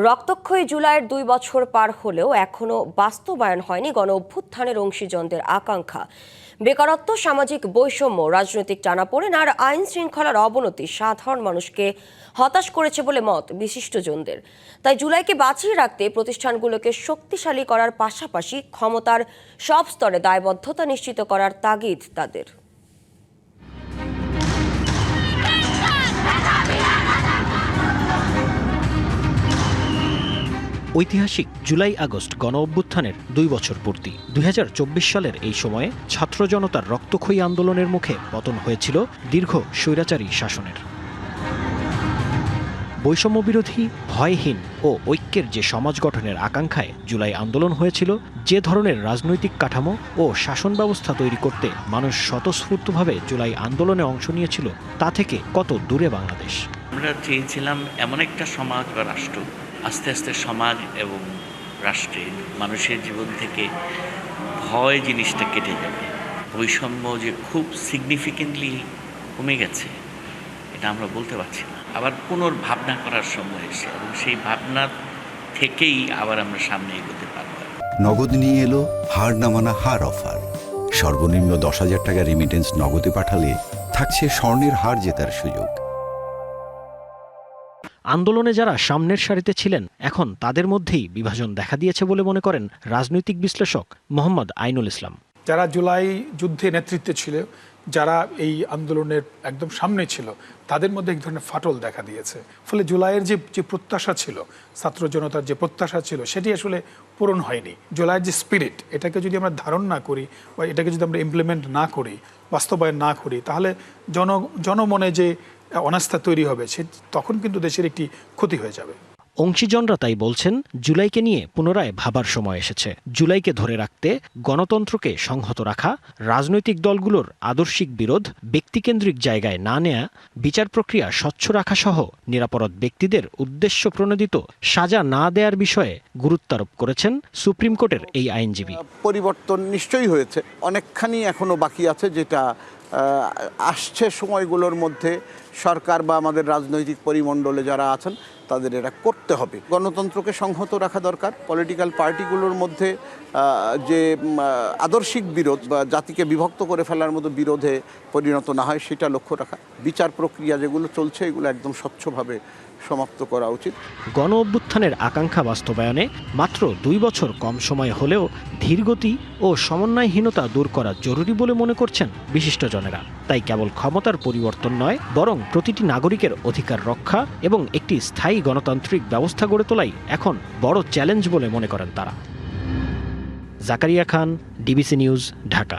রক্তক্ষয়ী জুলাইয়ের 2 বছর পার হলেও এখনো বাস্তবায়ন হয়নি গণ অভ্যুত্থানের অংশীজনদের আকাঙ্ক্ষা। বেকারত্ব, সামাজিক বৈষম্য, রাজনৈতিক টানাপোড়েন আর আইন শৃঙ্খলার অবনতি সাধারণ মানুষকে হতাশ করেছে বলে মত বিশিষ্টজনদের। তাই জুলাইকে বাঁচিয়ে রাখতে প্রতিষ্ঠানগুলোকে শক্তিশালী করার পাশাপাশি ক্ষমতার সব স্তরে দায়বদ্ধতা নিশ্চিত করার তাগিদ তাদের। ঐতিহাসিক জুলাই আগস্ট গণ অভ্যুত্থানের 2 বছর পূর্তি। 2024 সালের এই সময়ে ছাত্র জনতার রক্তক্ষয়ী আন্দোলনের মুখে পতন হয়েছিল দীর্ঘ স্বৈরাচারী শাসনের। বৈষম্য বিরোধী, ভয়হীন ও ঐক্যের যে সমাজ গঠনের আকাঙ্ক্ষায় জুলাই আন্দোলন হয়েছিল, যে ধরনের রাজনৈতিক কাঠামো ও শাসন ব্যবস্থা তৈরি করতে মানুষ স্বতঃস্ফূর্তভাবে জুলাই আন্দোলনে অংশ নিয়েছিল, তা থেকে কত দূরে বাংলাদেশ। আমরা চেয়েছিলাম এমন একটা সমাজ বা রাষ্ট্র, আস্তে আস্তে সমাজ এবং রাষ্ট্রে মানুষের জীবন থেকে ভয় জিনিসটা কেটে যাবে। বৈষম্য যে খুব সিগনিফিকেন্টলি কমে গেছে এটা আমরা বলতে পারছি না। আবার পুনর্ভাবনা করার সময় এসে এবং সেই ভাবনা থেকেই আবার আমরা সামনে এগোতে পারব। নগদ নিয়ে এলো হার না মানা হার অফার। সর্বনিম্ন 10,000 টাকা রেমিটেন্স নগদে পাঠালে থাকছে স্বর্ণের হার জেতার সুযোগ। আন্দোলনে যারা সামনের সারিতে ছিলেন, এখন তাদের মধ্যেই বিভাজন দেখা দিয়েছে বলে মনে করেন রাজনৈতিক বিশ্লেষক মোহাম্মদ আইনুল ইসলাম। যারা জুলাই যুদ্ধে নেতৃত্বে ছিল, যারা এই আন্দোলনের একদম সামনে ছিল, তাদের মধ্যে এক ধরনের ফাটল দেখা দিয়েছে। ফলে জুলাইয়ের যে প্রত্যাশা ছিল, ছাত্র জনতার যে প্রত্যাশা ছিল, সেটি আসলে পূরণ হয়নি। জুলাইয়ের যে স্পিরিট, এটাকে যদি আমরা ধারণ না করি বা এটাকে যদি আমরা ইমপ্লিমেন্ট না করি, বাস্তবায়ন না করি, তাহলে জনমনে যে অনাস্থা তৈরি হবে, তখন কিন্তু দেশের একটি ক্ষতি হয়ে যাবে। অংশীজনরা তাই বলছেন, জুলাইকে নিয়ে পুনরায় ভাবার সময় এসেছে। জুলাইকে ধরে রাখতে গণতন্ত্রকে সংহত রাখা, রাজনৈতিক দলগুলোর আদর্শিক বিরোধ ব্যক্তিকেন্দ্রিক জায়গায় না নেয়া, বিচার প্রক্রিয়া স্বচ্ছ রাখা সহ নিরাপরাধ ব্যক্তিদের উদ্দেশ্য প্রণোদিত সাজা না দেওয়ার বিষয়ে গুরুত্বারোপ করেছেন সুপ্রিম কোর্টের এই আইনজীবী। পরিবর্তন নিশ্চয়ই হয়েছে, অনেকখানি এখনো বাকি আছে, যেটা আসছে সময়গুলোর মধ্যে সরকার বা আমাদের রাজনৈতিক পরিমণ্ডলে যারা আছেন তাদের এটা করতে হবে। গণতন্ত্রকে সংহত রাখা দরকার। পলিটিক্যাল পার্টিগুলোর মধ্যে যে আদর্শিক বিরোধ বা জাতিকে বিভক্ত করে ফেলার মতো বিরোধে পরিণত না হয় সেটা লক্ষ্য রাখা। বিচার প্রক্রিয়া যেগুলো চলছে এগুলো একদম স্বচ্ছভাবে সমাপ্ত করা উচিত। গণ অভ্যুত্থানের আকাঙ্ক্ষা বাস্তবায়নে মাত্র 2 বছর কম সময় হলেও ধীরগতি ও সমন্বয়হীনতা দূর করা জরুরি বলে মনে করছেন বিশিষ্টজনেরা। তাই কেবল ক্ষমতার পরিবর্তন নয়, বরং প্রতিটি নাগরিকের অধিকার রক্ষা এবং একটি স্থায়ী গণতান্ত্রিক ব্যবস্থা গড়ে তোলাই এখন বড় চ্যালেঞ্জ বলে মনে করেন তারা। জাকারিয়া খান, ডিবিসি নিউজ, ঢাকা।